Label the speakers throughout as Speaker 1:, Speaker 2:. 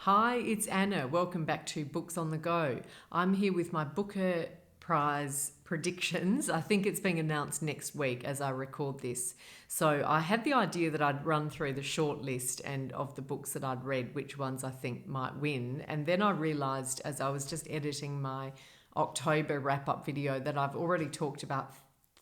Speaker 1: Hi, it's Anna. Welcome back to Books on the Go. I'm here with my Booker Prize predictions. I think it's being announced next week as I record this. So I had the idea that I'd run through the short list and of the books that I'd read, which ones I think might win. And then I realised as I was just editing my October wrap-up video that I've already talked about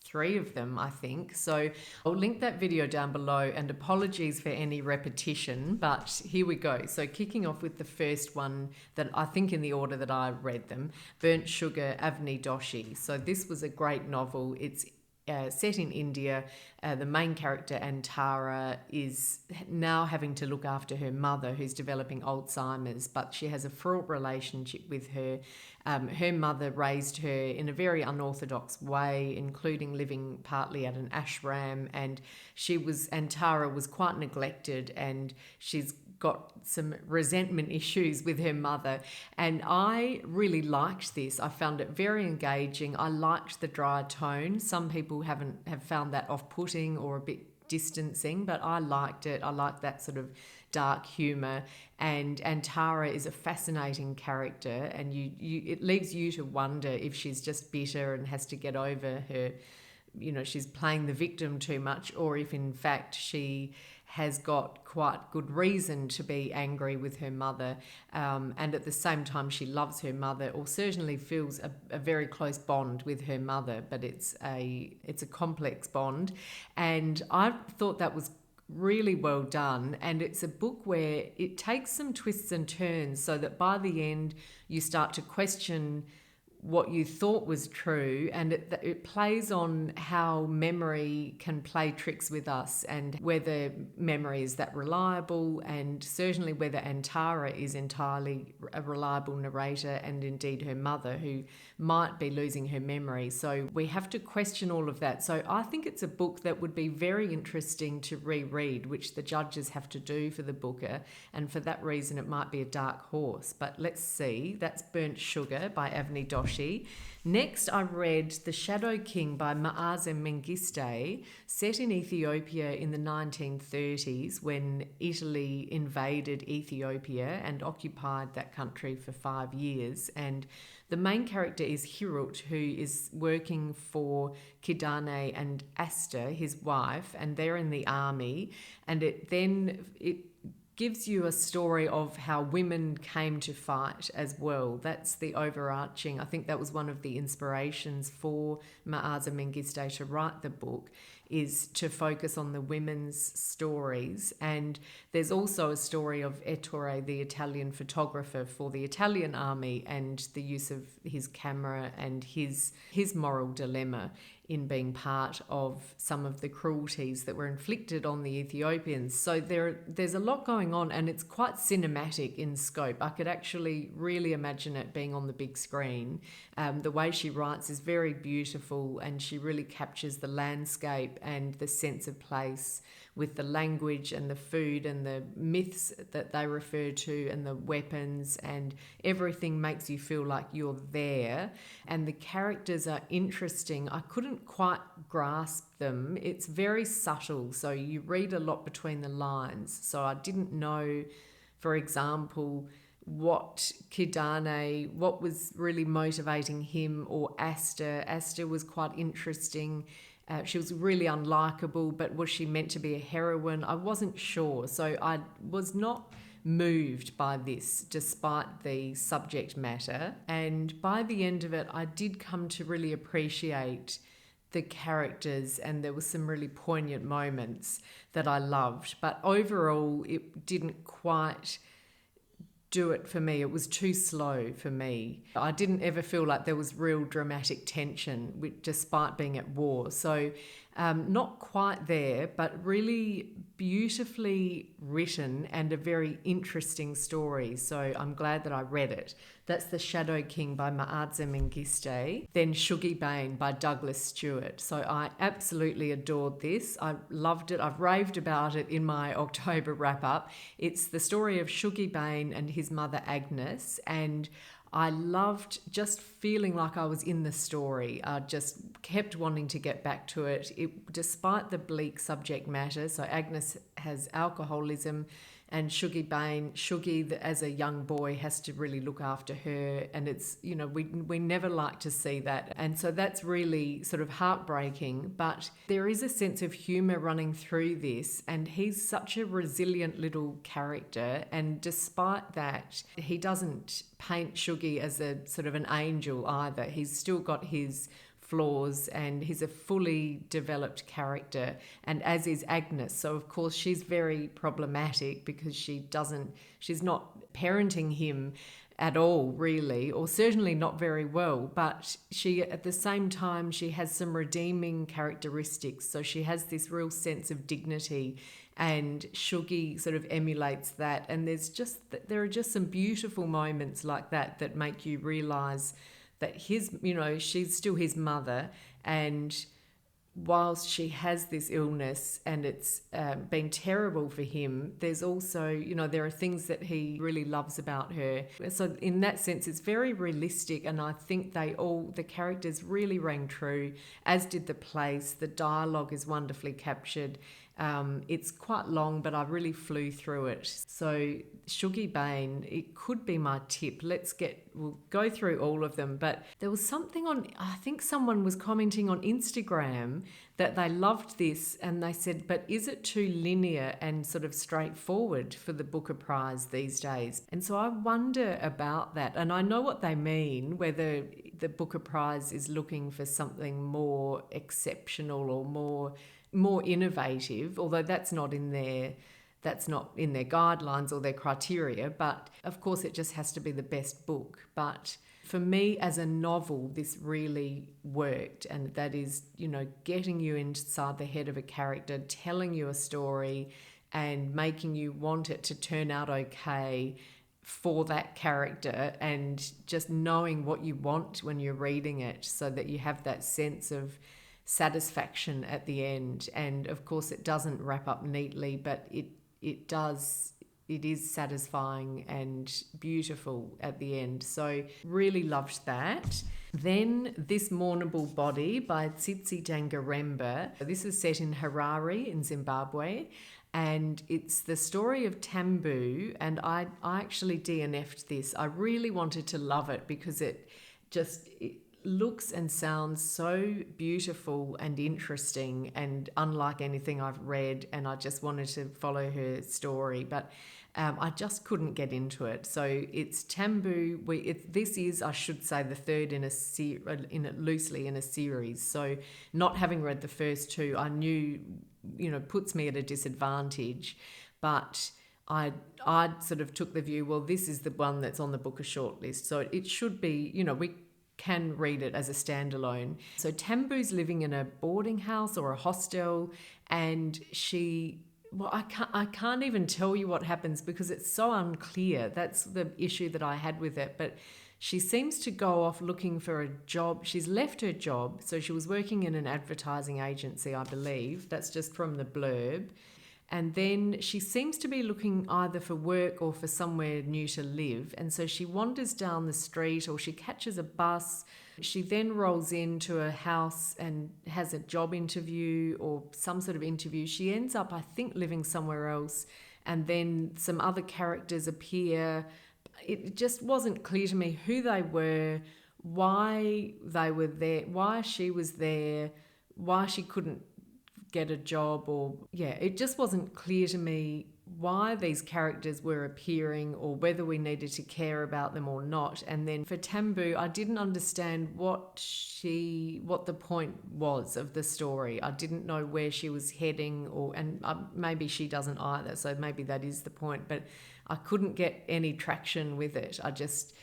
Speaker 1: three of them, I think. So I'll link that video down below, and apologies for any repetition, but here we go. So kicking off with the first one that I think in the order that I read them, Burnt Sugar, Avni Doshi. So this was a great novel. It's set in India. The main character, Antara, is now having to look after her mother who's developing Alzheimer's, but she has a fraught relationship with her. Her mother raised her in a very unorthodox way, including living partly at an ashram, and Antara was quite neglected, and she's got some resentment issues with her mother. And I really liked this. I found it very engaging. I liked the dry tone. Some people have found that off-putting or a bit distancing, but I liked it. I liked that sort of dark humour. And Antara is a fascinating character, and it leaves you to wonder if she's just bitter and has to get over her, she's playing the victim too much, or if in fact she has got quite good reason to be angry with her mother, and at the same time she loves her mother, or certainly feels a very close bond with her mother, but it's a complex bond. And I thought that was really well done, and it's a book where it takes some twists and turns so that by the end you start to question what you thought was true, and it plays on how memory can play tricks with us, and whether memory is that reliable, and certainly whether Antara is entirely a reliable narrator, and indeed her mother, who might be losing her memory. So we have to question all of that. So I think it's a book that would be very interesting to reread, which the judges have to do for the Booker, and for that reason it might be a dark horse. But let's see. That's Burnt Sugar by Avni Doshi. Next, I read The Shadow King by Maaza Mengiste, set in Ethiopia in the 1930s when Italy invaded Ethiopia and occupied that country for 5 years. And the main character is Hirut, who is working for Kidane and Asta, his wife, and they're in the army. And it gives you a story of how women came to fight as well. That's the overarching, I think that was one of the inspirations for Maaza Mengiste to write the book, is to focus on the women's stories. And there's also a story of Ettore, the Italian photographer for the Italian army, and the use of his camera and his moral dilemma in being part of some of the cruelties that were inflicted on the Ethiopians. So there's a lot going on, and it's quite cinematic in scope. I could actually really imagine it being on the big screen. The way she writes is very beautiful, and she really captures the landscape and the sense of place with the language and the food and the myths that they refer to and the weapons, and everything makes you feel like you're there. And the characters are interesting. I couldn't quite grasp them. It's very subtle, so you read a lot between the lines. So I didn't know, for example, what was really motivating him, or Asta. Asta was quite interesting. She was really unlikable, but was she meant to be a heroine? I wasn't sure. So I was not moved by this despite the subject matter. And by the end of it, I did come to really appreciate the characters, and there were some really poignant moments that I loved. But overall, it didn't quite do it for me. It was too slow for me. I didn't ever feel like there was real dramatic tension despite being at war. So not quite there, but really beautifully written and a very interesting story. So I'm glad that I read it. That's The Shadow King by Maaza Mengiste. Then Sugibane by Douglas Stuart. So I absolutely adored this. I loved it. I've raved about it in my October wrap-up. It's the story of Sugibane and his mother Agnes, and I loved just feeling like I was in the story. I just kept wanting to get back to it. Despite the bleak subject matter, so Agnes has alcoholism, and Shuggie as a young boy has to really look after her, and it's, you know, we never like to see that, and so that's really sort of heartbreaking. But there is a sense of humour running through this, and he's such a resilient little character, and despite that, he doesn't paint Shuggie as a sort of an angel either. He's still got his flaws, and he's a fully developed character, and as is Agnes. So of course she's very problematic because she's not parenting him at all, really, or certainly not very well, but she, at the same time, she has some redeeming characteristics. So she has this real sense of dignity, and Shuggie sort of emulates that, and there are just some beautiful moments like that that make you realise that she's still his mother, and whilst she has this illness and it's been terrible for him, there's also, there are things that he really loves about her. So in that sense, it's very realistic, and I think the characters really rang true, as did the place. The dialogue is wonderfully captured. It's quite long, but I really flew through it. So Sugibane, it could be my tip. We'll go through all of them, but there was something I think someone was commenting on Instagram that they loved this, and they said, but is it too linear and sort of straightforward for the Booker Prize these days? And so I wonder about that, and I know what they mean, whether the Booker Prize is looking for something more exceptional or more innovative, although that's not in their guidelines or their criteria, but of course it just has to be the best book. But for me, as a novel, this really worked, and that is, getting you inside the head of a character, telling you a story and making you want it to turn out okay for that character, and just knowing what you want when you're reading it, so that you have that sense of satisfaction at the end. And of course it doesn't wrap up neatly, but it is satisfying and beautiful at the end. So really loved that. Then this Mournable Body by Tsitsi Dangaremba. This is set in Harare in Zimbabwe, and it's the story of Tambu, and I actually DNF'd this. I really wanted to love it because it looks and sounds so beautiful and interesting and unlike anything I've read, and I just wanted to follow her story, but I just couldn't get into it. So it's Tambu. This is, I should say, the third loosely in a series. So not having read the first two, I knew, puts me at a disadvantage, but I sort of took the view, well, this is the one that's on the Booker shortlist, so it should be, we can read it as a standalone. So Tambu's living in a boarding house or a hostel, and I can't even tell you what happens because it's so unclear. That's the issue that I had with it. But she seems to go off looking for a job. She's left her job. So she was working in an advertising agency, I believe. That's just from the blurb. And then she seems to be looking either for work or for somewhere new to live. And so she wanders down the street, or she catches a bus. She then rolls into a house and has a job interview or some sort of interview. She ends up, I think, living somewhere else. And then some other characters appear. It just wasn't clear to me who they were, why they were there, why she was there, why she couldn't get a job, it just wasn't clear to me why these characters were appearing or whether we needed to care about them or not. And then for Tambu, I didn't understand what the point was of the story. I didn't know where she was heading, and maybe she doesn't either, so maybe that is the point, but I couldn't get any traction with it.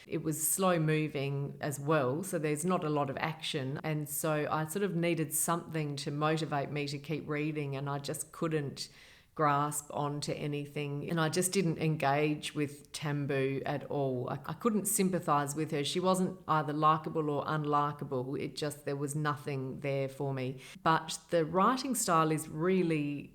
Speaker 1: It was slow moving as well, so there's not a lot of action, and so I sort of needed something to motivate me to keep reading, and I just couldn't grasp onto anything, and I just didn't engage with Tambu at all. I couldn't sympathise with her. She wasn't either likeable or unlikable. There was nothing there for me. But the writing style is really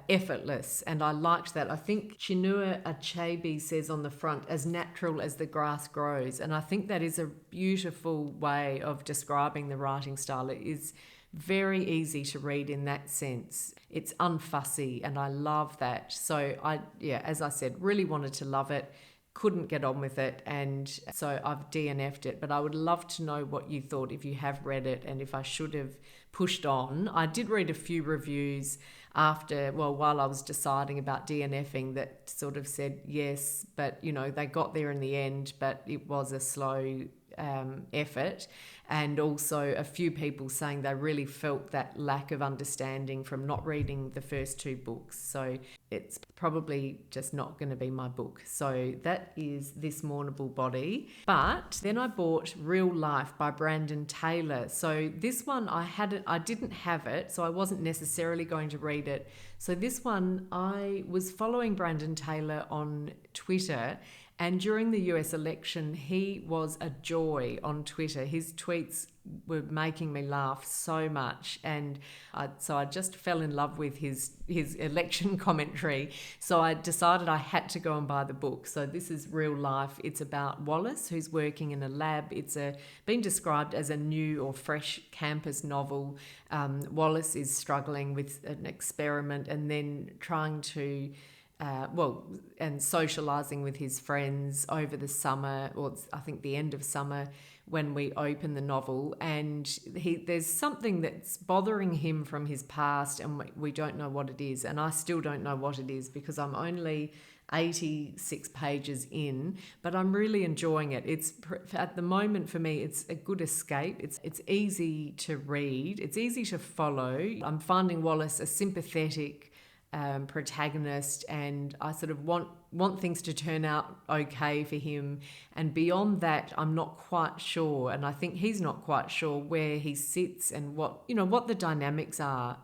Speaker 1: effortless, and I liked that. I think Chinua Achebe says on the front, as natural as the grass grows, and I think that is a beautiful way of describing the writing style. It is very easy to read in that sense. It's unfussy, and I love that. So as I said, really wanted to love it. Couldn't get on with it, and so I've DNF'd it. But I would love to know what you thought if you have read it, and if I should have pushed on. I did read a few reviews while I was deciding about DNFing, that sort of said yes, but they got there in the end, but it was a slow effort. And also a few people saying they really felt that lack of understanding from not reading the first two books. So it's probably just not going to be my book. So that is This Mournable Body. But then I bought Real Life by Brandon Taylor. So this one I didn't have it, so I wasn't necessarily going to read it. So this one, I was following Brandon Taylor on Twitter, and during the US election, he was a joy on Twitter. His tweets were making me laugh so much. And so I just fell in love with his election commentary. So I decided I had to go and buy the book. So this is Real Life. It's about Wallace, who's working in a lab. It's been described as a new or fresh campus novel. Wallace is struggling with an experiment and then trying to and socialising with his friends over the summer, or I think the end of summer, when we open the novel. And there's something that's bothering him from his past, and we don't know what it is. And I still don't know what it is, because I'm only 86 pages in, but I'm really enjoying it. It's at the moment, for me, it's a good escape. It's easy to read. It's easy to follow. I'm finding Wallace a sympathetic protagonist, and I sort of want things to turn out okay for him. And beyond that, I'm not quite sure, and I think he's not quite sure where he sits and what the dynamics are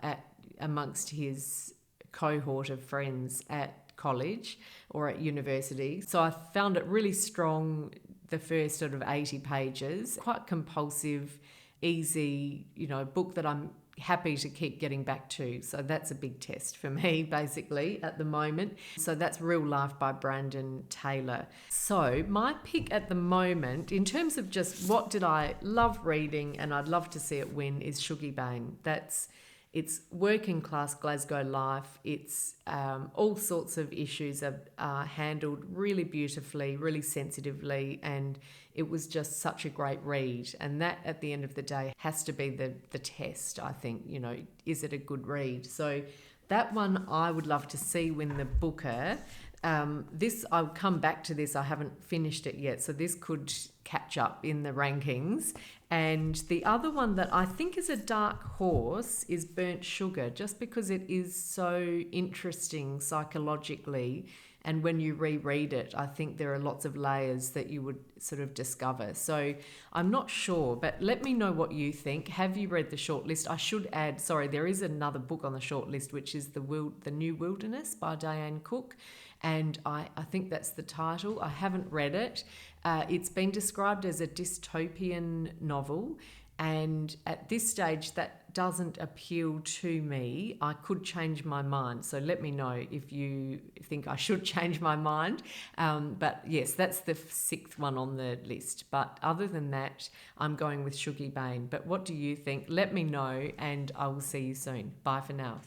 Speaker 1: amongst his cohort of friends at college or at university. So I found it really strong, the first sort of 80 pages, quite compulsive, easy, book that I'm happy to keep getting back to. So that's a big test for me, basically, at the moment. So that's Real Life by Brandon Taylor. So my pick at the moment, in terms of just what did I love reading and I'd love to see it win, is Sugibane. It's working class Glasgow life. It's all sorts of issues are handled really beautifully, really sensitively, and it was just such a great read. And that, at the end of the day, has to be the test, I think. Is it a good read? So that one I would love to see win the Booker. I'll come back to this. I haven't finished it yet, so this could catch up in the rankings. And the other one that I think is a dark horse is Burnt Sugar, just because it is so interesting psychologically. And when you reread it, I think there are lots of layers that you would sort of discover. So I'm not sure, but let me know what you think. Have you read the shortlist? I should add, there is another book on the shortlist, which is The New Wilderness by Diane Cook. And I think that's the title. I haven't read it. It's been described as a dystopian novel. And at this stage, that doesn't appeal to me. I could change my mind. So let me know if you think I should change my mind. But yes, that's the sixth one on the list. But other than that, I'm going with Sugibane. But what do you think? Let me know, and I will see you soon. Bye for now.